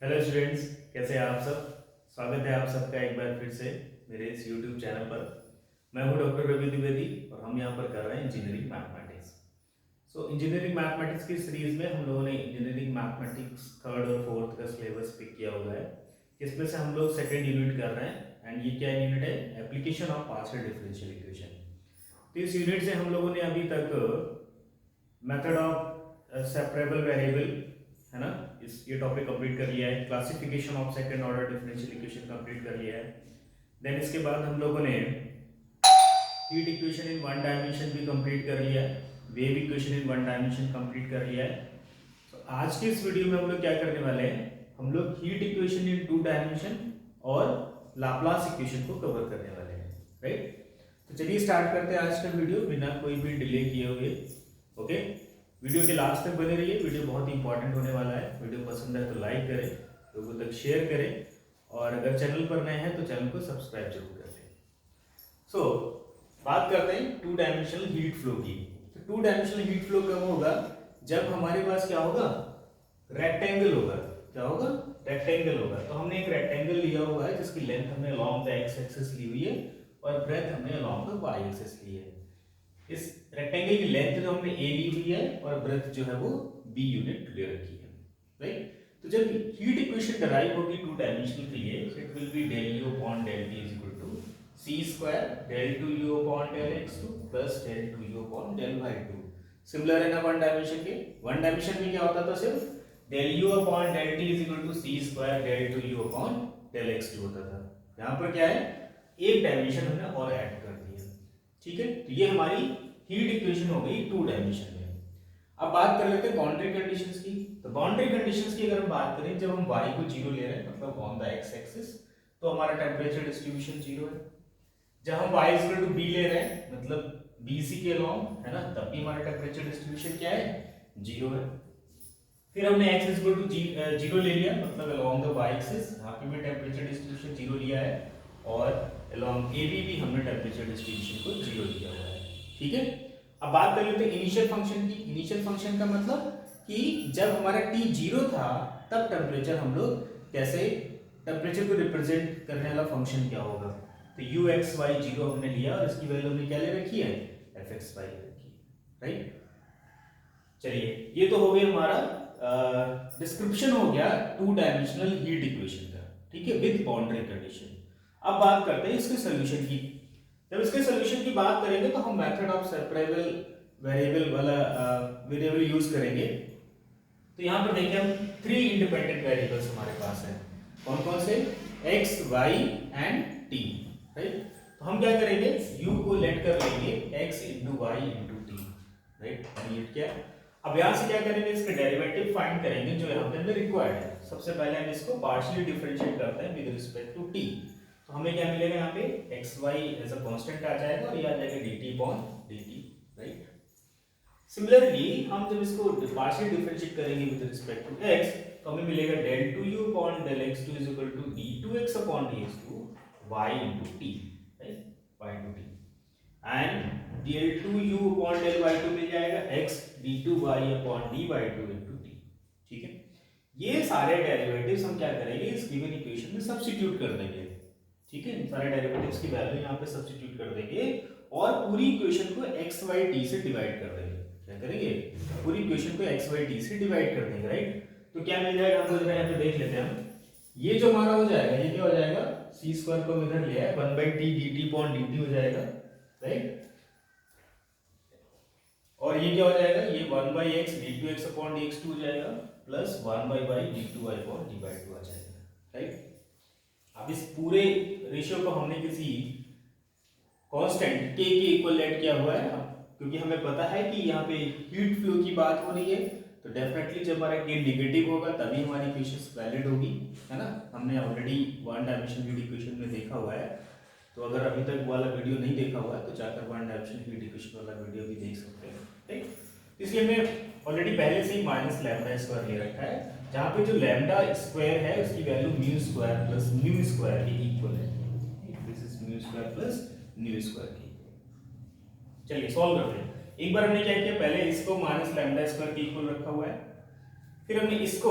Hello students, कैसे हैं आप सब। स्वागत है आप सबका एक बार फिर से मेरे इस यूट्यूब चैनल पर। मैं हूं डॉक्टर रवि द्विवेदी और हम यहां पर कर रहे हैं इंजीनियरिंग मैथमेटिक्स। इंजीनियरिंग मैथमेटिक्स की सीरीज में हम लोगों ने इंजीनियरिंग मैथमेटिक्स थर्ड और फोर्थ का सिलेबस पिक किया हुआ है, जिसमें से हम लोग सेकेंड यूनिट कर रहे हैं। एंड ये क्या यूनिट है? Application of partial differential equation. तो इस यूनिट से हम लोगों ने अभी तक मेथड ऑफ सेपरेबल वेरिएबल, है ना, इस ये टॉपिक कंप्लीट कर लिया है। Classification of second order differential equation complete कर लिया है। देन इसके बाद हम लोगों ने heat equation in one dimension भी कंप्लीट कर लिया है। Wave equation in one dimension complete कर लिया है। तो आज के इस वीडियो में हम लोग क्या करने वाले हैं, हम लोग heat equation in two dimension और लाप्लास इक्वेशन को कवर करने वाले हैं, राइट। तो चलिए स्टार्ट करते हैं आज का वीडियो बिना कोई भी डिले किए हुए। ओके, वीडियो के लास्ट तक बने रहिए, वीडियो बहुत इंपॉर्टेंट होने वाला है। वीडियो पसंद है तो लाइक करें, लोगों तक शेयर करें, और अगर चैनल पर नए हैं तो चैनल को सब्सक्राइब जरूर कर लें। सो बात करते हैं टू डायमेंशनल हीट फ्लो की। तो टू डायमेंशनल हीट फ्लो कब होगा? जब हमारे पास क्या होगा? रेक्टेंगल होगा। क्या होगा? रेक्टेंगल होगा। तो हमने एक रेक्टेंगल लिया हुआ है जिसकी लेंथ हमने अलोंग द एक्स एक्सिस ली हुई है और ब्रेथ हमने अलोंग द वाई एक्सिस ली है। इस रेक्टेंगल की लेंथ जो हमने ए ली हुई है और ब्रेथ जो है वो बी यूनिट ले रखी है, राइट। तो जब हीट इक्वेशन डराइव होगी टू डायमेंशनल के लिए, it will be del u upon del v is equal to c square del 2u upon del x2 plus del 2u upon del y2। Similar है ना one dimension के। One dimension में क्या होता था? सिर्फ del u upon del t is equal to c square del 2u upon del x2 होता था। यहाँ पर क्या है, एक डायमेंशन हमने और ऐड कर दिया, ठीक है। तो ये हमारी हीट इक्वेशन हो गई टू डायमेंशन में। अब बात कर लेते हैं बाउंड्री कंडीशंस की। तो बाउंड्री कंडीशंस की अगर हम बात करें, जब हम y को जीरो ले रहे हैं मतलब ऑन द एक्स एक्सिस, तो हमारा टेम्परेचर डिस्ट्रीब्यूशन जीरो है। जब हम y इक्वल टू b ले रहे हैं मतलब BC के अलोंग, है ना, तब भी हमारा टेम्परेचर डिस्ट्रीब्यूशन क्या है? जीरो है। फिर हमने x इक्वल टू जीरो ले लिया मतलब अलोंग द y एक्सिस, यहाँ पे भी टेम्परेचर डिस्ट्रीब्यूशन जीरो लिया है, और अलोंग AB भी हमने टेम्परेचर डिस्ट्रीब्यूशन को जीरो लिया हुआ है, ठीक है। अब बात कर लेते हैं इनिशियल फंक्शन की। इनिशियल फंक्शन का मतलब कि जब हमारा t जीरो था तब टेम्परेचर हम लोग कैसे, टेम्परेचर को रिप्रेजेंट करने वाला फंक्शन क्या होगा? तो u x y जीरो हमने लिया और इसकी वैल्यू हमने क्या ले रखी है? f x y ले रखी है, राइट। चलिए, ये तो हो गया हमारा डिस्क्रिप्शन हो गया टू डायमेंशनल हीट इक्वेशन का, ठीक है, विद बाउंड्री कंडीशन। अब बात करते हैं इसके सॉल्यूशन की। जब इसके सॉल्यूशन की बात करेंगे तो हम मेथड ऑफ सेपरेबल वेरिएबल वाला वेरिएबल यूज करेंगे। तो यहाँ पर देखिए हम थ्री इंडिपेंडेंट वेरिएबल्स हमारे पास है। कौन कौन से? x, y and t, right. तो हम क्या करेंगे, u को लेट कर लेंगे x into y into t, right. ये क्या? अब यहाँ से क्या करेंगे, इसका डेरिवेटिव फाइंड करेंगे जो यहाँ पे हमें रिक्वायर्ड है। सबसे पहले हम इसको पार्शियली डिफरेंशिएट करते हैं विद रिस्पेक्ट टू t। तो हमें क्या मिलेगा यहाँ पे? X y as a constant आ जाएगा और ये आ जाएगा dt upon dt, right. Similarly हम जब इसको पार्शियल डिफरेंशिएट करेंगे विद रिस्पेक्ट टू x, तो हमें मिलेगा del 2u upon del x2 is equal to d2x upon dx2 y into t, right, y into t। And del 2u upon del y2 मिल जाएगा x d2y upon dy2 into t, ठीक है। ये सारे derivatives हम क्या करेंगे, इस गिवन इक्वेशन में सब्स्टिट्यूट कर देंगे, ठीक है। सारे डेरिवेटिव्स की वैल्यू यहाँ पे सब्स्टिट्यूट कर देंगे और पूरी इक्वेशन को x y t से डिवाइड कर देंगे। क्या करेंगे? पूरी इक्वेशन को x y t से डिवाइड कर देंगे, राइट। तो क्या मिल जाएगा हमको, जरा यहाँ पे देख लेते हैं हम। ये जो हमारा हो जाएगा, ये क्या हो जाएगा, c स्क्वायर को इधर लिया है 1/t dt अपॉन dt हो जाएगा, राइट। और ये क्या हो जाएगा, ये 1/x d2x अपॉन dx2 हो जाएगा plus 1/y d2y upon dy2 आ जाएगा, राइट। अब इस पूरे रेशियो को हमने किसी कांस्टेंट k के इक्वल लेट किया हुआ है, क्योंकि हमें पता है कि यहाँ पे हीट फ्लो की बात हो रही है। तो डेफिनेटली जब हमारा k नेगेटिव होगा तभी हमारी इक्वेशन वैलिड होगी, है ना। हमने already one dimension heat equation में देखा हुआ है। तो अगर अभी तक वाला वीडियो नहीं देखा हुआ है तो जाकर वन डायमेंशन हीट इक्वेशन वाला वीडियो भी देख सकते हैं, ठीक। इसलिए हमने ऑलरेडी पहले से ही माइनस लैम्डा स्क्वायर ले रखा है, जहाँ पे जो लैम्डा स्क्वायर है उसकी value mu square plus new square के इक्वल है। This is mu square plus new square के। चलिए सॉल्व करते हैं। एक बार हमने क्या किया, पहले इसको माइनस लैम्डा स्क्वायर के इक्वल रखा हुआ है, फिर हमने इसको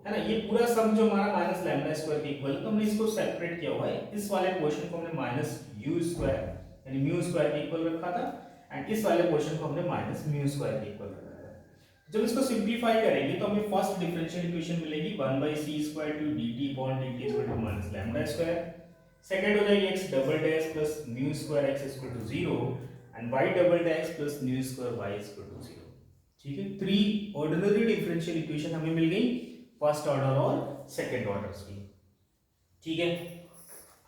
है ना, ये पूरा सम जो हमारा माइनस लैम्डा स्क्वायर के इक्वल, तो हमने इसको सेपरेट किया हुआ है, इस वाले पोर्शन को हमने माइनस यू स्क्वायर यानी म्यू स्क्वायर के इक्वल रखा था, एंड इस वाले पोर्शन को हमने माइनस म्यू स्क्वायर के इक्वल रखा था। जब इसको सिंप्लीफाई करेंगे तो हमें फर्स्ट डिफरेंशियल इक्वेशन मिलेगी 1/c² two dt upon dt equal to minus lambda square. Second हो जाएगी x double dash plus mu square x equal to 0 and y double dash plus mu square y equal to 0। ठीक है, 3 ordinary differential equation हमें मिल गई first order और second orders की। ठीक है,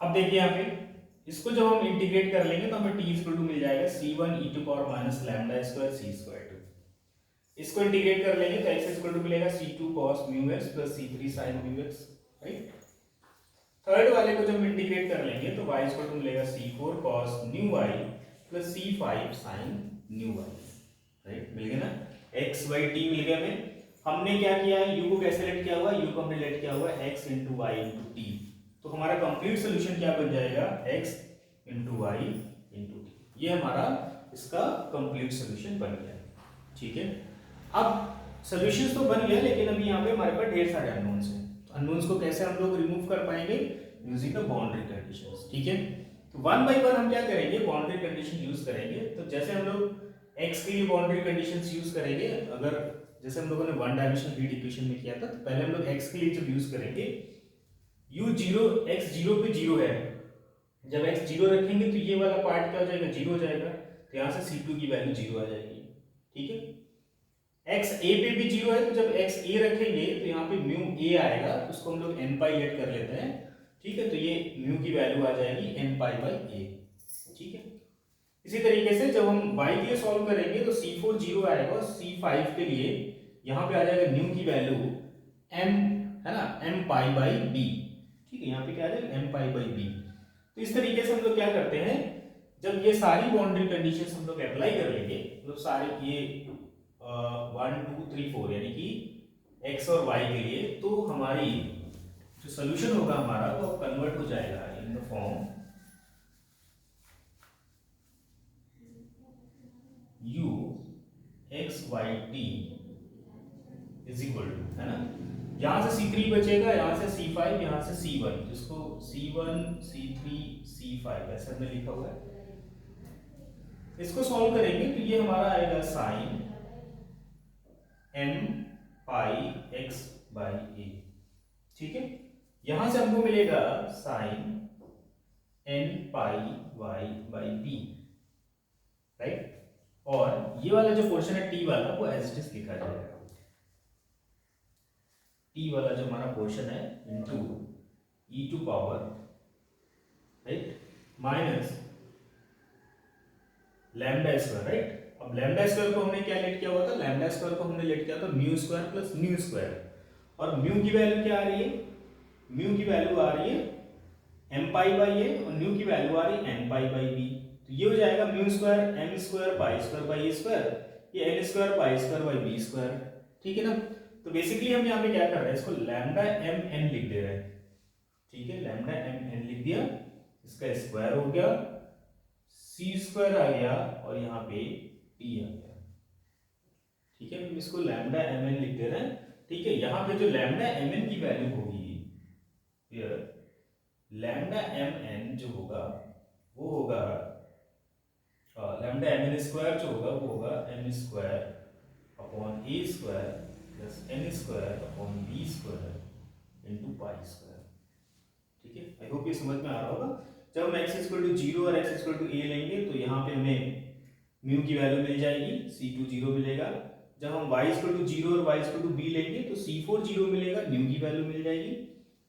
अब देखिए यहाँ पे इसको जब हम इंटीग्रेट कर लेंगे तो हमें t इक्वल टू मिल जाएगा c1 e to power minus lambda square c square t. इसको इंटीग्रेट कर लेंगे तो x इक्वल टू मिलेगा c2 cos mu x plus c3 sin mu x, right. Third वाले को जब हम इंटीग्रेट कर लेंगे तो y इक्वल टू मिलेगा c4 cos nu y plus c5 sin nu y, right. मिल गया ना, x y t मिल गया हमें। हमने क्या किया है, u को कैसे लेट किया हुआ है, u को हमने लेट किया हुआ है x into y into t, तो हमारा कंप्लीट सोल्यूशन क्या बन जाएगा, x into y into t. ये हमारा इसका कंप्लीट सोल्यूशन बन गया। ठीक है, अब सोल्यूशन तो बन गया, लेकिन अभी यहाँ पे हमारे पास ढेर सारे अननोन्स हैं, तो अननोन्स को कैसे हम लोग रिमूव कर पाएंगे, यूजिंग द बाउंड्री कंडीशंस। ठीक है, तो वन बाय वन हम क्या करेंगे, बाउंड्री कंडीशन यूज करेंगे। तो जैसे हम लोग x के लिए बाउंड्री कंडीशंस यूज करेंगे, अगर जैसे हम लोगों ने वन डायमेंशनल हीट इक्वेशन में किया था, तो पहले हम लोग x के लिए जब यूज करेंगे, x 0 पे 0 है, जब x 0 रखेंगे तो ये वाला पार्ट क्या हो जाएगा, 0 हो जाएगा, तो यहाँ से c2 की वैल्यू 0 आ जाएगी। ठीक है, x a पे भी 0 है, तो जब x a रखेंगे तो यहाँ पे म्यू a आएगा, उसको हम लोग n पाई लेट कर लेते हैं। ठीक है, तो ये म्यू की वैल्यू आ जाएगी n पाई बाई a। ठीक है, इसी तरीके से जब हम y के लिए सॉल्व करेंगे तो c4 0 आएगा, और c5 के लिए यहाँ पे आ जाएगा न्यू की वैल्यू m, है ना, m पाई बाई b। ठीक है, यहाँ पे क्या आ जाएगा m पाई बाई b। तो इस तरीके से हम लोग क्या करते हैं, जब ये सारी बाउंड्री कंडीशंस हम लोग अप्लाई कर लेंगे, मतलब सारे ये 1 2 3 4 यानी कि x और y के लिए, तो हमारी जो सोल्यूशन होगा हमारा वो कन्वर्ट हो जाएगा in the form u x y t is equal to, है ना, यहां से c3 बचेगा, यहां से c5, यहां से c1, जिसको c1 c3 c5 ऐसे हमने लिखा हुआ है। इसको सॉल्व करेंगे तो ये हमारा आएगा sine m pi x by a। ठीक है, यहां से हमको मिलेगा sine n pi y by b, right. और ये वाला जो पोर्शन है t वाला, वो एज इट इज लिखा जाएगा, t वाला जो हमारा पोर्शन है into e to power, right, minus lambda square, right. अब लैम्डा स्क्वायर को हमने क्या लेट किया हुआ था, लैम्डा स्क्वायर को हमने लेट किया था mu square plus new square, और म्यू की वैल्यू क्या आ रही है, म्यू की वैल्यू आ रही है m पाई बाई a, और न्यू की वैल्यू आ रही है n पाई बाई b। तो ये हो जाएगा mu square m square pi square by a square, ये n square pi square by b square. ठीक है ना, तो बेसिकली हम यहाँ पे क्या कर रहे हैं, इसको लैम्डा m n लिख दे रहे हैं। ठीक है, लैम्डा m n लिख दिया, इसका स्क्वायर हो गया, c स्क्वायर आ गया, और यहाँ पे t आ गया। ठीक है, हम इसको लैम्डा m n लिख दे रहे हैं। ठीक है, यहाँ पे जो लैम्डा m n की वैल्यू होगी, लैम्डा m n जो होगा वो होगा लैम्डा m n स्क्वायर जो होगा वो होगा m square upon a square plus n square upon b square into pi square. ठीक है, आई होप ये समझ में आ रहा होगा। जब हम x इक्वल टू 0 और x इक्वल टू a लेंगे तो यहाँ पे हमें म्यू की वैल्यू मिल जाएगी, c2 0 मिलेगा। जब हम y इक्वल टू 0 और y इक्वल टू b लेंगे तो c4 0 मिलेगा, न्यू की वैल्यू मिल जाएगी।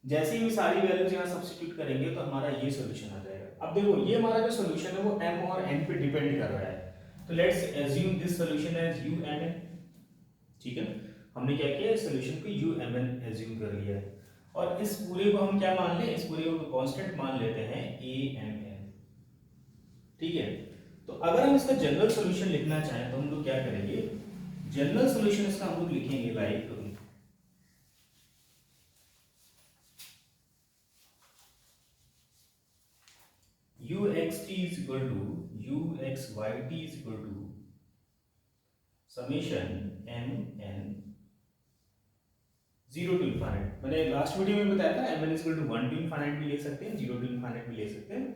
जैसे ही सारी वैल्यूज यहाँ सब्स्टिट्यूट करेंगे तो हमारा ये सॉल्यूशन आ जाएगा। अब देखो ये हमारा जो सॉल्यूशन है वो m और n पे डिपेंड कर रहा है, तो let's assume this solution as u m n। ठीक है, हमने क्या किया, इस सॉल्यूशन को u m n अज्यूम कर लिया है, और इस पूरे को हम क्या मान लें, इस पूरे को कांस्टेंट मान लेते हैं a m n। ठीक है, तो अगर हम इसका जनरल सॉल्यूशन लिखना चाहें तो हम लोग क्या करेंगे, जनरल सॉल्यूशन इसका हम लोग लिखेंगे like uxt is equal to uxyt is equal to summation m n zero to infinite. मैंने लास्ट वीडियो में बताया था mn is equal to 1 to infinite भी ले सकते हैं, 0 टू इन्फाइनाइट भी ले सकते हैं,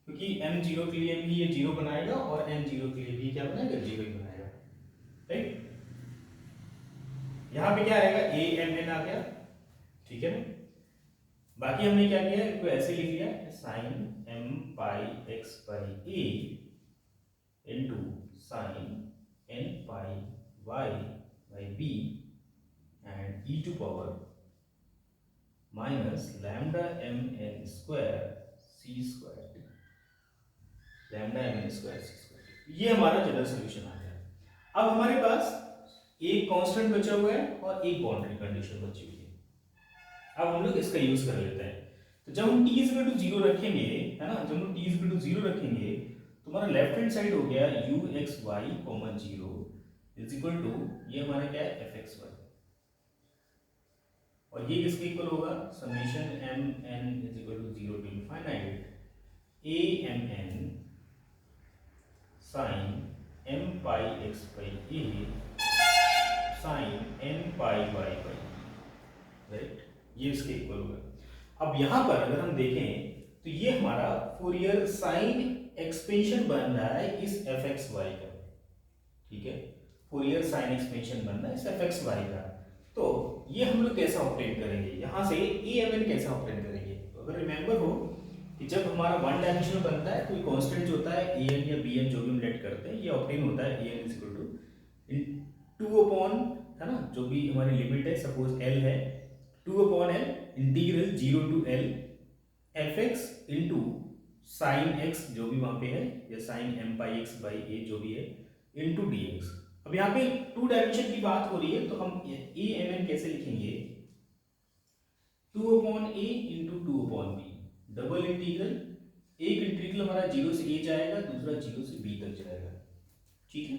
क्योंकि m जीरो के लिए भी ये जीरो बनाएगा और n जीरो के लिए भी क्या बनाएगा, जीरो ही बनाएगा, राइट। यहाँ पे क्या आएगा, a m n आ गया, ठीक है। बाकी हमने क्या किया, इसको ऐसे लिख लिया sine m pi x by a into sine n pi y by b and e to power minus lambda m n square c square t, lambda m n square c square t। ये हमारा general solution आ गया। अब हमारे पास एक constant बचा हुआ है और एक बाउंड्री कंडीशन बची हुई है। अब हम लोग इसका यूज कर लेते हैं। तो जब हम t इक्वल टू 0 रखेंगे, है ना, जब हम t इक्वल टू 0 रखेंगे तो हमारा लेफ्ट हैंड साइड हो गया u x y, 0 is equal to, ये हमारा क्या है, f x y, और ये किसके इक्वल होगा, summation m n is equal to 0 to infinite a m n sin m pi x by a sin n pi y by, right, ये इसके इक्वल होगा। अब यहां पर अगर हम देखें तो ये हमारा फूरियर साइन एक्सपेंशन बन रहा है इस fxy का, ठीक है, फूरियर साइन एक्सपेंशन बन रहा है इस fxy का। तो ये हम लोग कैसा ऑब्टेन करेंगे, यहां से amn कैसा ऑब्टेन करेंगे। तो अगर रिमेंबर हो कि जब हमारा वन डायमेंशनल बनता है कोई कांस्टेंट जो होता है an या bn जो भी हम लेट करते हैं, ये ऑब्टेन होता है an is equal to 2 upon, है ना, जो भी हमारी लिमिट है, सपोज l है, 2 upon l integral 0 to l fx into sine x जो भी वहां पे है, या sine m pi x by a जो भी है, इनटू dx। अब यहाँ पे टू डायमेंशन की बात हो रही है तो हम a m n कैसे लिखेंगे, 2 upon a into 2 upon b, double integral, एक इंटीग्रल हमारा 0 से a जाएगा, दूसरा 0 से b तक जाएगा, ठीक है।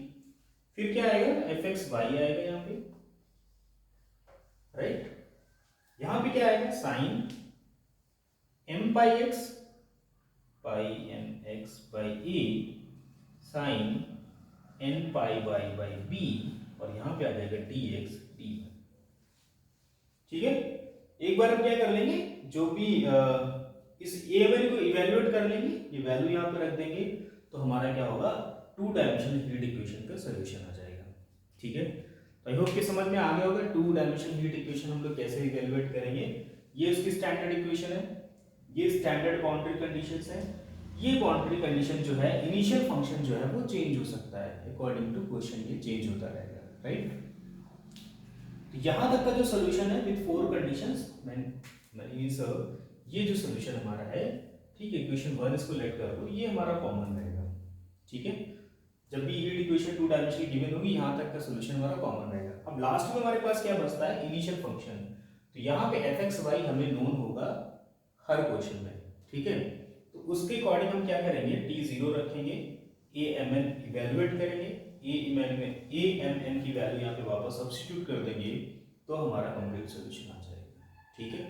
फिर क्या आएगा, fx y आएगा यहाँ पे, राइट। यहाँ पे क्या आएगा, sine m pi x pi m x by a sine n pi y by b, और यहाँ पे आ जाएगा dx dy, ठीक है। एक बार हम क्या कर लेंगे, जो भी इस a वैल्यू को इवैल्यूएट कर लेंगे, ये वैल्यू यहाँ पे रख देंगे, तो हमारा क्या होगा, टू डायमेंशनल हीट इक्वेशन का सॉल्यूशन आ जाएगा, ठीक है। तो आई होप कि समझ में आ गया होगा टू डायमेंशनल हीट इक्वेशन हम लोग कैसे इवैल्यूएट करेंगे। ये उसकी स्टैंडर्ड इक्वेशन है, ये स्टैंडर्ड बाउंड्री कंडीशंस है। ये बाउंड्री कंडीशन जो है, इनिशियल फंक्शन जो है वो चेंज हो सकता है अकॉर्डिंग टू क्वेश्चन, ये चेंज होता रहेगा, राइट। तो यहां तक का जो सॉल्यूशन है विद 4 कंडीशंस, ये जो सॉल्यूशन हमारा है, ठीक है, इक्वेशन 1 इसको लेट कर दो, ये हमारा कॉमन रहेगा, ठीक है। जब भी heat equation two dimensional given होगी, यहां तक का सॉल्यूशन हमारा कॉमन रहेगा। अब लास्ट में हमारे पास क्या बचता है, इनिशियल फंक्शन। तो यहाँ पे fxy हमें नोन होगा हर क्वेश्चन में, ठीक है। तो उसके अकॉर्डिंग हम क्या करेंगे, t0 रखेंगे, amn इवैल्यूएट करेंगे, amn की वैल्यू यहाँ पे वापस सब्स्टिट्यूट कर देंगे, तो हमारा कंप्लीट सॉल्यूशन आ जाएगा, ठीक है।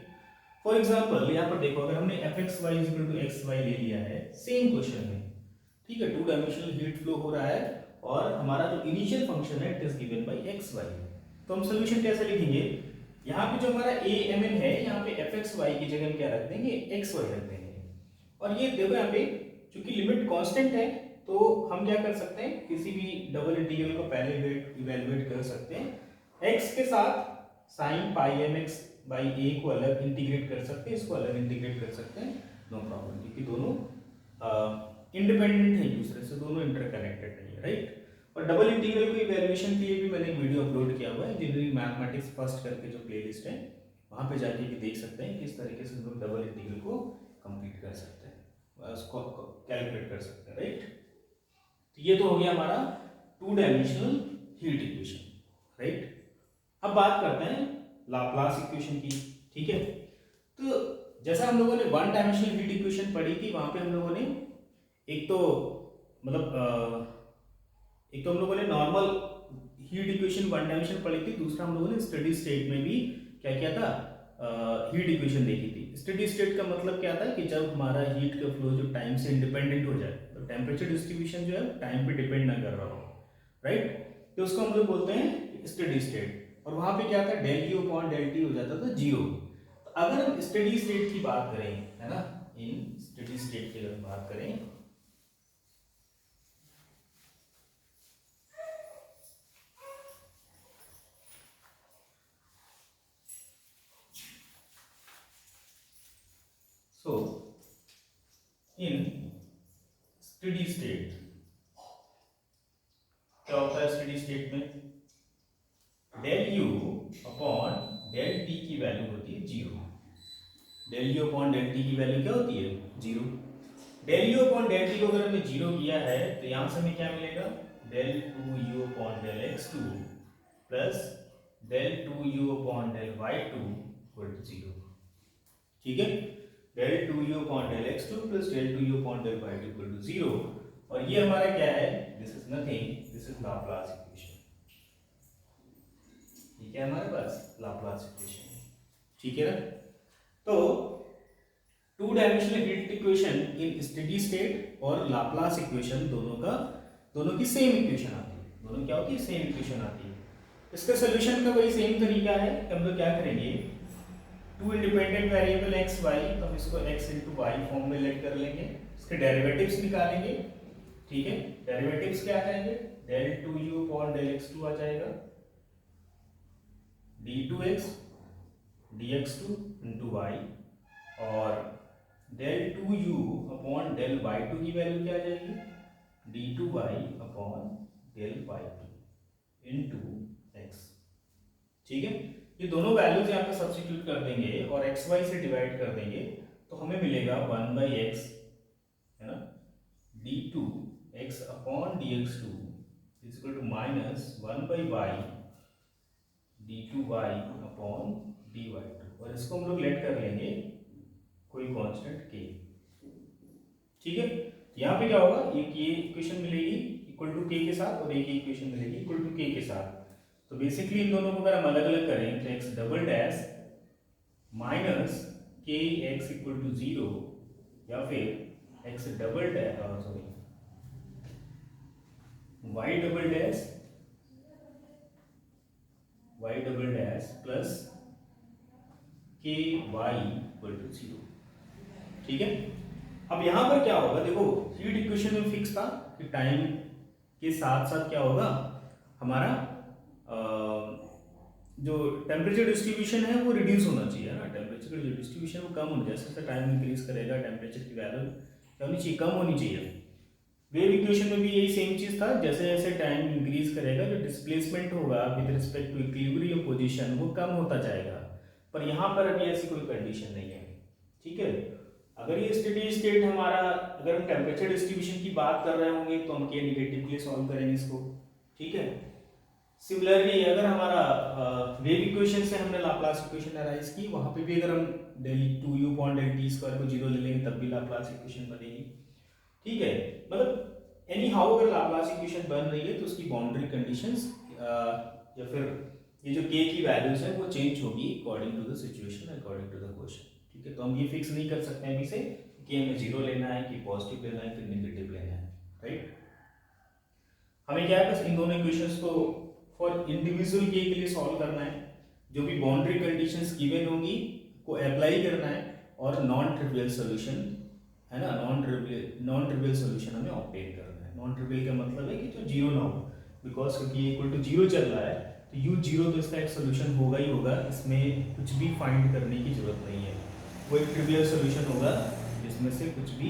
फॉर एग्जांपल यहाँ पर देखो, अगर हमने fxy xy ले लिया है सेम क्वेश्चन में, ठीक है, टू डायमेंशनल हीट फ्लो हो रहा है और हमारा जो इनिशियल फंक्शन है it is given by xy, तो हम सॉल्यूशन कैसे लिखेंगे, यहाँ पे जो हमारा amn है, यहाँ पे fxy की जगह हम क्या रख देंगे, xy रख देंगे। और ये देखो यहाँ पे चूंकि लिमिट कांस्टेंट है, तो हम क्या कर सकते हैं, किसी भी डबल इंटीग्रल को पहले इवैल्यूएट कर सकते हैं, x के साथ sin pi mx by a को अलग इंटीग्रेट कर सकते हैं, इसको अलग इंटीग्रेट कर सकते हैं, नो प्रॉब्लम, क्योंकि दोनों इंडिपेंडेंट है एक दूसरे से, दोनों इंटरकनेक्टेड नहीं है, राइट। और डबल इंटीग्रल को इवैल्यूएशन के लिए भी मैंने एक वीडियो अपलोड किया हुआ है, इंजीनियरिंग मैथमेटिक्स फर्स्ट करके जो प्लेलिस्ट है, वहां पे जाके भी देख सकते हैं किस तरीके से हम लोग डबल इंटीग्रल को कंप्लीट कर सकते हैं, उसको कैलकुलेट कर सकते हैं, राइट। तो ये तो हो गया हमारा two dimensional heat equation, right. अब बात करते हैं लाप्लास इक्वेशन की, ठीक है। तो जैसा हम लोगों ने वन डायमेंशनल हीट इक्वेशन पढ़ी थी, वहां पे हम लोगों ने एक तो हम लोगों ने normal heat equation one dimension पढ़ी थी, दूसरा हम लोगों ने स्टेडी स्टेट में भी क्या किया था, हीट इक्वेशन देखी थी। स्टेडी स्टेट का मतलब क्या था कि जब हमारा हीट का फ्लो जो टाइम से इंडिपेंडेंट हो जाए, तो टेम्परेचर डिस्ट्रीब्यूशन जो है टाइम पे डिपेंड ना कर रहा हो, राइट, तो उसको हम लोग बोलते हैं स्टेडी स्टेट। और वहां पे क्या था, del u upon del t हो जाता था जीरो। तो अगर हम स्टेडी स्टेट की बात करें, है ना, इन स्टेडी स्टेट की अगर बात करें, सो इन स्टेडी स्टेट क्या होता है, स्टेडी स्टेट में del u upon del t की वैल्यू होती है जीरो। Del u upon del t की वैल्यू क्या होती है, जीरो। Del u upon del t को अगर हमने जीरो किया है तो यहां से हमें क्या मिलेगा, del two u upon del x two plus del two u upon del y two equal to zero. ठीक है, del two u upon del x two plus del two u upon del y two equal to zero. और ये हमारा क्या है, this is nothing, this is Laplace equation. ये क्या है हमारे पास, लाप्लास इक्वेशन। ठीक है ना, तो टू डायमेंशनल हीट इक्वेशन इन स्टेडी स्टेट और लाप्लास इक्वेशन दोनों की सेम इक्वेशन आती है। दोनों क्या होती है, सेम इक्वेशन आती है। इसका सॉल्यूशन का वही सेम तरीका है। हम लोग क्या करेंगे, two independent variable x y, तो हम इसको एक्स इंटू वाई फॉर्म में लेट कर लेंगे, इसके डेरिवेटिव्स निकालेंगे। ठीक है, डेरिवेटिव्स क्या आ जाएंगे, del two u upon del x two आ जाएगा, d two x d x two into y, और del two u upon del y two की वैल्यू क्या आ जाएगी, d two y upon del y two into x. ठीक है, ये दोनों वैल्यूज यहाँ पे सब्स्टिट्यूट कर देंगे और एक्स वाई से डिवाइड कर देंगे, तो हमें मिलेगा वन बाई एक्स, है ना, d two x upon d x two is equal to minus one by y d two y upon d y two, और इसको हम लोग लेट कर लेंगे कोई कांस्टेंट के। ठीक है, यहाँ पे क्या होगा, एक ये इक्वेशन मिलेगी इक्वल टू के साथ और एक इक्वेशन मिलेगी इक्वल टू के साथ। तो बेसिकली इन दोनों को अगर हम अलग अलग करें तो x double dash minus k x equal to zero, या फिर x double dash sorry y double dash plus k y equal to zero. ठीक है, अब यहां पर क्या होगा, देखो हीट इक्वेशन में फिक्स था कि टाइम के साथ साथ क्या होगा, हमारा जो टेम्परेचर डिस्ट्रीब्यूशन है वो रिड्यूस होना चाहिए ना। टेम्परेचर का जो डिस्ट्रीब्यूशन वो कम होना चाहिए, जैसे टाइम इंक्रीज करेगा टेम्परेचर की वैल्यू क्या होनी चाहिए, कम होनी चाहिए। वेव इक्वेशन में भी यही सेम चीज था, जैसे जैसे टाइम इंक्रीज करेगा जो डिस्प्लेसमेंट होगा with respect to equilibrium position वो कम होता जाएगा। पर यहाँ पर अभी ऐसी कोई कंडीशन नहीं है। ठीक है, अगर ये स्टेडी स्टेट हमारा, अगर हम टेम्परेचर डिस्ट्रीब्यूशन की बात कर रहे होंगे तो हम के निगेटिवली सॉल्व करेंगे इसको। ठीक है, सिमिलरली अगर हमारा वेव इक्वेशन से हमने लाप्लास इक्वेशन अराइज की, वहां पे भी अगर हम del two u upon del t square को जीरो ले लेंगे तब भी लाप्लास इक्वेशन बनेगी। ठीक है, मतलब एनी हाउ अगर लाप्लास इक्वेशन बन रही है तो उसकी बाउंड्री कंडीशंस या फिर ये जो के की वैल्यूज है वो चेंज होगी according to the situation, according to the question. ठीक है, तो हम ये फिक्स नहीं कर सकते हैं अभी से कि हमें जीरो लेना है कि पॉजिटिव लेना है कि नेगेटिव लेना है। राइट, हमें क्या है, बस इन दोनों इक्वेशंस को फॉर इंडिविजुअल के लिए सॉल्व करना है, जो भी बाउंड्री कंडीशंस गिवन होंगी को अप्लाई करना है, और नॉन ट्रिवियल सॉल्यूशन, है ना, नॉन ट्रिवियल सॉल्यूशन हमें ऑब्टेन करना है। नॉन ट्रिवियल का मतलब है कि जो जीरो ना हो, बिकॉज क्योंकि ये इक्वल टू जीरो चल रहा है तो यू जीरो तो इसका एक सोल्यूशन होगा ही होगा, इसमें कुछ भी फाइंड करने की जरूरत नहीं है। वो एक ट्रिवियल सोल्यूशन होगा जिसमें से कुछ भी,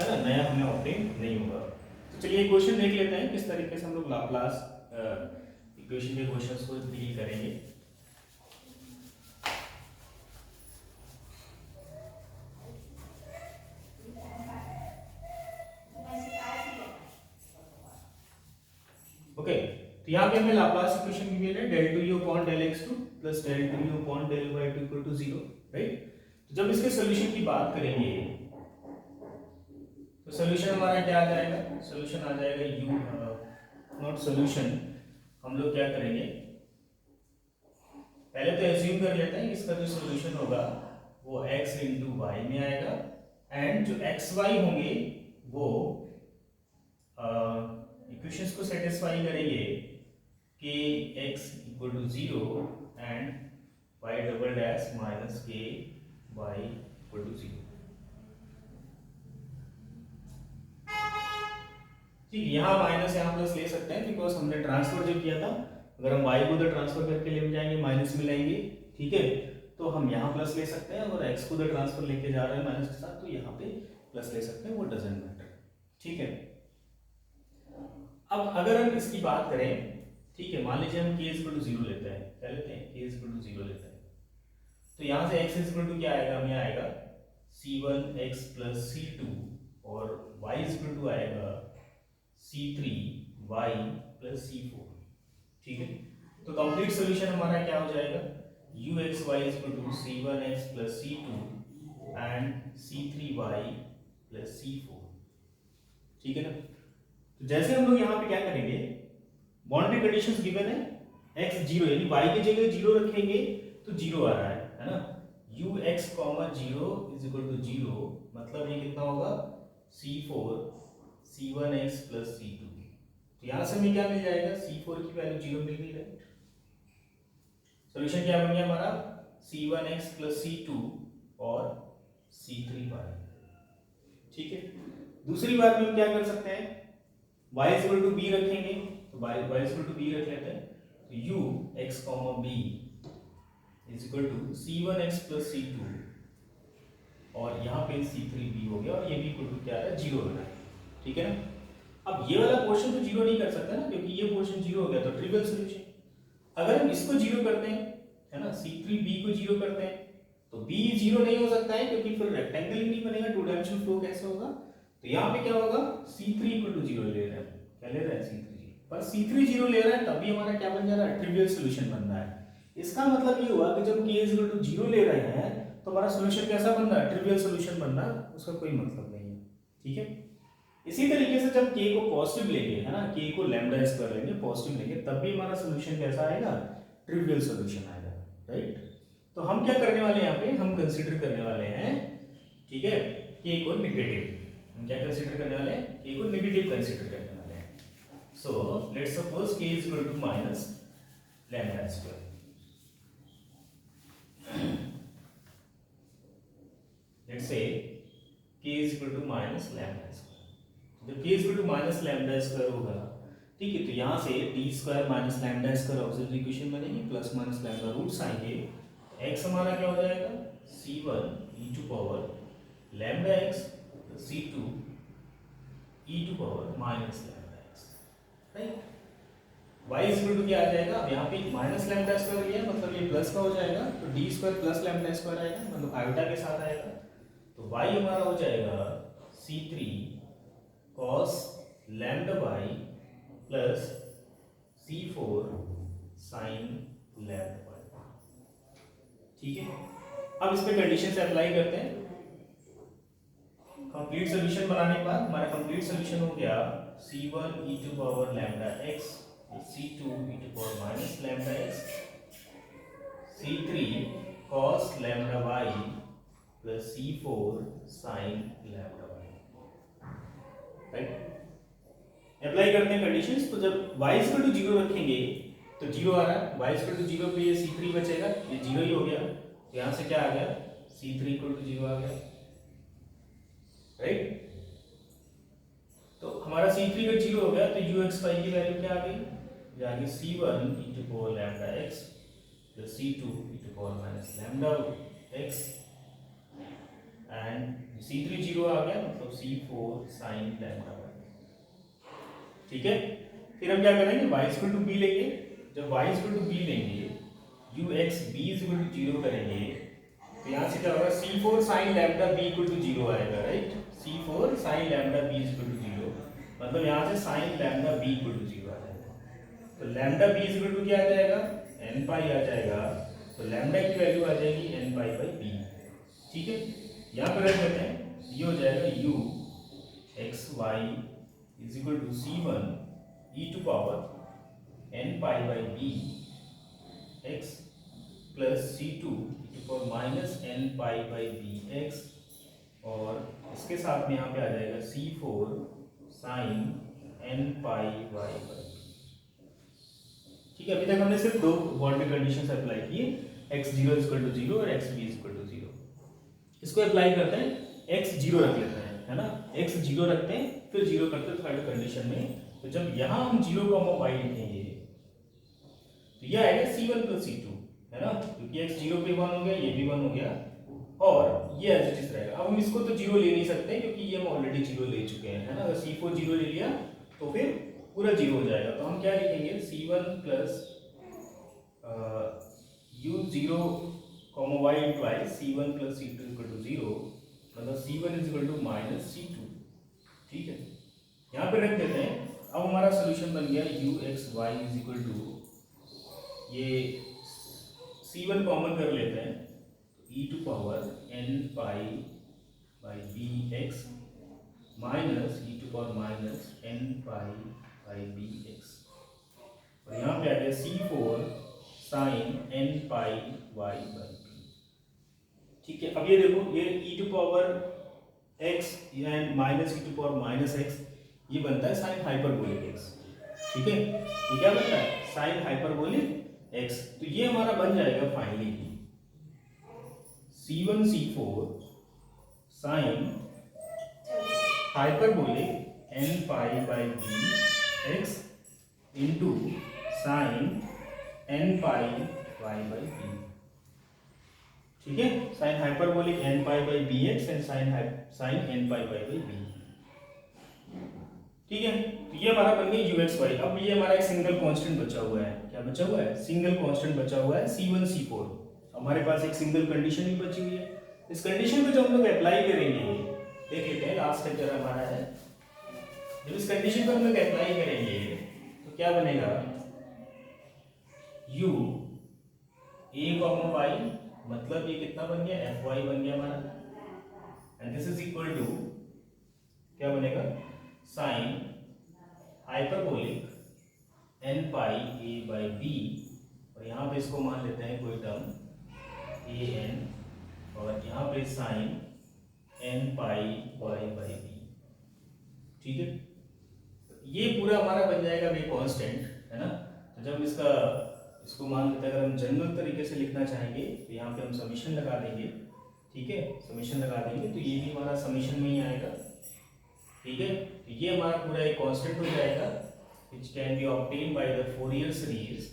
है ना, नया हमें ऑब्टेन नहीं होगा। तो चलिए क्वेश्चन देख लेते हैं किस तरीके से हम लोग लाप्लास इक्वेशन के क्वेश्चंस को डील करेंगे। ओके, तो यहाँ पे हमें लाप्लास इक्वेशन गिवन है del two u upon del x two plus del two u upon del y two equal to zero. Right, तो जब इसके सोल्यूशन की बात करेंगे तो सोल्यूशन हमारा क्या आ जाएगा, सोल्यूशन आ जाएगा यू नॉट सोल्यूशन, हम लोग क्या करेंगे, पहले तो एज्यूम कर लेते हैं कि इसका जो सोल्यूशन होगा वो x इंटू वाई में आएगा, एंड जो एक्स वाई होंगे वो इक्वेशंस को सेटिस्फाई करेंगे कि x equal to 0 and y double dash minus k y equal to 0। ठीक, यहाँ माइनस यहाँ प्लस ले सकते हैं बिकॉज हमने ट्रांसफर जो किया था, अगर हम y को उधर ट्रांसफर करके ले जाएंगे माइनस में लाएंगे, ठीक है, तो हम यहाँ प्लस ले सकते हैं, और x को उधर ट्रांसफर लेके जा रहे हैं माइनस के साथ, तो यहाँ पे प्लस ले सकते हैं, वो डजेंट मैटर। ठीक है, अब अगर हम इसकी बात करें, ठीक है, मान लीजिए हम k इक्वल टू 0 लेते हैं, क्या लेते हैं, k इक्वल टू 0 लेते हैं, तो यहाँ से x इक्वल टू क्या आएगा, हमें आएगा c1x प्लस c2, और y इक्वल टू आएगा c3y प्लस c4। ठीक है, तो कंप्लीट सॉल्यूशन हमारा क्या हो जाएगा, uxy equal to c1x plus c2 and c3y plus c4। ठीक है ना, तो जैसे हम लोग यहाँ पे क्या करेंगे, बाउंड्री कंडीशंस गिवन है, x 0 यानी y की जगह 0 रखेंगे तो 0 आ रहा है ना, ux, 0 इज इक्वल टू 0, मतलब ये कितना होगा c4 c1x प्लस c2। तो यहाँ से हमें क्या मिल जाएगा, c4 की वैल्यू 0 मिल गई, राइट। सॉल्यूशन क्या बन गया हमारा, c1x प्लस c2 और c3y। ठीक है, दूसरी बार में हम क्या कर सकते हैं, y इक्वल टू b रखेंगे, तो y इक्वल टू b रख लेते हैं, तो u x b is equal to c1x plus c2, और यहाँ पे c3b हो गया, और ये भी इक्वल टू क्या है, 0 हो रहा है। ठीक है ना, अब ये वाला पोर्शन तो 0 नहीं कर सकता ना, क्योंकि ये पोर्शन 0 हो गया, तो ट्रिवियल सॉल्यूशन। अगर हम इसको 0 करते हैं, है ना, c3b को 0 करते हैं, तो b 0 नहीं हो सकता है, क्योंकि फिर रेक्टेंगल ही नहीं बनेगा, टू डायमेंशनल फ्लो कैसे होगा। तो यहाँ पे क्या होगा, c3 इक्वल टू 0 ले रहे हैं, क्या ले रहे हैं, c3, पर c3 0 ले रहा है, तब भी हमारा क्या बन जा रहा है, ट्रिवियल सॉल्यूशन बन रहा है। इसका मतलब ये हुआ कि जब k इक्वल टू 0 ले रहे हैं, तो हमारा सॉल्यूशन कैसा बन रहा है, ट्रिवियल सॉल्यूशन बन रहा है, उसका कोई मतलब नहीं है। ठीक है, इसी तरीके से जब k को पॉजिटिव लेंगे, है ना, k को लैम्डा स्क्वायर लेंगे, पॉजिटिव लेंगे, तब भी हमारा सॉल्यूशन कैसा आएगा, ट्रिवियल सॉल्यूशन आएगा, राइट। तो हम क्या करने वाले हैं, यहाँ पे हम कंसीडर करने वाले हैं, ठीक है, k को नेगेटिव, हम क्या कंसीडर करने वाले हैं, k को नेगेटिव कंसीडर करने वाले हैं। So let's suppose k is equal to minus lambda square. Let's say k is equal to minus lambda square. जब k equal to minus lambda square होगा, ठीक है, तो यहाँ से d square minus lambda square auxiliary equation बनेगी, plus minus lambda roots आएंगे, x हमारा क्या हो जाएगा, c1 e to power lambda x c2 e to power minus lambda x, right. y equal to क्या आ जाएगा, अब यहाँ पे माइनस लैम्डा स्क्वायर लिया, मतलब ये प्लस का हो जाएगा, तो D square plus lambda square आएगा, मतलब आयोटा के साथ आएगा, तो y हमारा हो जाएगा c3 cos lambda y plus c4 sin lambda y। ठीक है, अब इस पे कंडीशन से अप्लाई करते हैं। कंप्लीट सॉल्यूशन बनाने के बाद हमारा कंप्लीट सॉल्यूशन हो गया c1 e to power lambda x, c2 e to power minus lambda x, c3 cos lambda y plus c4 sin lambda y, right. Apply करते हैं कंडीशंस, तो जब y इक्वल टू 0 रखेंगे तो 0 आ रहा है, y इक्वल टू 0 पे ये c3 बचेगा, ये 0 ही हो गया, तो यहाँ से क्या आ गया, c3 इक्वल टू 0 आ गया, राइट। तो हमारा c3 का 0 हो गया, तो ux5 की वैल्यू क्या आ गई, ये आ गई c1 e to power lambda x plus c2 e to power minus lambda x, and c3 0 आ गया, मतलब c4 sin लैम्डा y। ठीक है, फिर हम क्या करेंगे, y इक्वल टू b लेंगे, जब y इक्वल टू b लेंगे, ux b इक्वल टू 0 करेंगे, तो यहाँ से क्या होगा, c4 sin lambda b equal to 0 आएगा, right, c4 sin lambda b equal to 0, मतलब यहाँ से sin lambda b equal to 0 आ जाएगा, तो लैम्डा b इक्वल टू क्या आ जाएगा, n पाई आ जाएगा, तो लैम्डा की वैल्यू आ जाएगी n पाई बाई b। ठीक है, यहाँ पर रख देते हैं, ये हो जाएगा u x y is equal to c1 e to power n pi by b x plus c2 e to power minus n pi by b x, और इसके साथ में यहाँ पे आ जाएगा c4 sin n pi y by b। ठीक ठीक है, अभी तक हमने सिर्फ दो बाउंड्री कंडीशंस अप्लाई किए, x0 इक्वल टू 0 और xb इक्वल टू 0। इसको अप्लाई करते हैं, x0 रख लेते हैं, है ना, x0 रखते हैं, फिर 0 करते हैं थर्ड कंडीशन में। तो जब यहाँ हम 0 y लिखेंगे तो यह आएगा c1 + c2, है ना, क्योंकि x0 पे 1 हो गया, ये भी 1 हो गया, और ये एज इट इज रहेगा। अब हम इसको तो 0 ले नहीं सकते क्योंकि ये हम ऑलरेडी 0 ले चुके हैं, है ना। अगर c4 0 ले लिया तो फिर पूरा 0 हो जाएगा। तो हम क्या लिखेंगे, c1 + u0, y twice c1 + c2 = 0, मतलब c1 = -c2। ठीक है, यहाँ पे रख देते हैं। अब हमारा सोल्यूशन बन गया uxy = ये c1 कॉमन कर लेते हैं, e⁴ n pi by bx minus e⁻ n pi by bx, और यहाँ पे आ गया c4 sin n pi y by b। ठीक है, अब ये देखो, ये e⁻x एंड माइनस e⁻−x ये बनता है साइन हाइपरबोलिक x। ठीक है, ये क्या बनता है, साइन हाइपरबोलिक x। तो ये हमारा बन जाएगा finally c1 c4 sine hyperbolic n pi by b x into sine n pi y by b। ठीक है, sine hyperbolic n pi by bx and sine n pi by b। ठीक है, तो ये हमारा बन गया uxy। अब ये हमारा एक सिंगल कांस्टेंट बचा हुआ है, क्या बचा हुआ है, सिंगल कांस्टेंट बचा हुआ है c1 c4। हमारे पास एक सिंगल कंडीशन भी बची हुई है। इस कंडीशन को जब हम लोग अप्लाई करेंगे, देख लेते हैं, लास्ट लेक्चर हमारा है, जब इस कंडीशन को हम लोग अप्लाई करेंगे तो क्या बनेगा, u a, y, मतलब ये कितना बन गया, fy बन गया हमारा, and this is equal to क्या बनेगा, sine hyperbolic n pi a by b, और यहाँ पे इसको मान लेते हैं कोई टर्म a n, और यहाँ पे sign n pi y by b। ठीक है, तो ये पूरा हमारा बन जाएगा ये कांस्टेंट, है ना। तो जब इसको मान लेते हैं, अगर हम जनरल तरीके से लिखना चाहेंगे तो यहाँ पे हम समीशन लगा देंगे। ठीक है, समीशन लगा देंगे तो ये भी हमारा समीशन में ही आएगा। ठीक है, तो ये हमारा पूरा एक कांस्टेंट हो जाएगा, which can be obtained by the Fourier series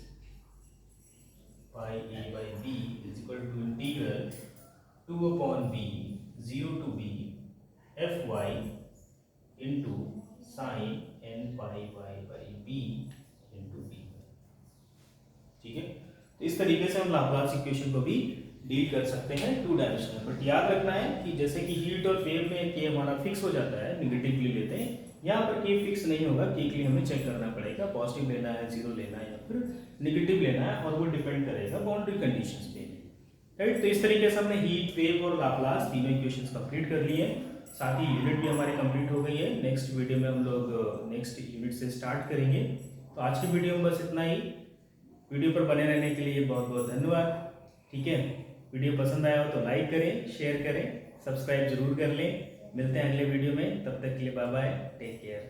pi a by b is equal to integral 2/b 0 to b fy into sin n pi y by b into b। ठीक है, तो इस तरीके से हम लाप्लास इक्वेशन को भी deal कर सकते हैं टू डायमेंशनल। बट याद रखना है कि जैसे कि हीट और वेव में के हमारा फिक्स हो जाता है, निगेटिवली लेते हैं, यहाँ पर के फिक्स नहीं होगा, के के लिए हमें चेक करना पड़ेगा, पॉजिटिव लेना है, जीरो लेना है या फिर निगेटिव लेना है, और वो डिपेंड करेगा बाउंड्री कंडीशंस पे। राइट, तो इस तरीके से हमने हीट, वेव और लाप्लास तीनों इक्वेशंस कंप्लीट कर लिए हैं, साथ ही यूनिट भी हमारी कंप्लीट हो गई है। नेक्स्ट वीडियो में हम लोग नेक्स्ट यूनिट से स्टार्ट करेंगे। तो आज की वीडियो में बस इतना ही। वीडियो पर बने रहने के लिए बहुत बहुत धन्यवाद। ठीक है, वीडियो पसंद आया हो तो लाइक करें, शेयर करें, सब्सक्राइब जरूर कर लें। मिलते हैं अगले वीडियो में, तब तक के लिए बाय बाय, टेक केयर।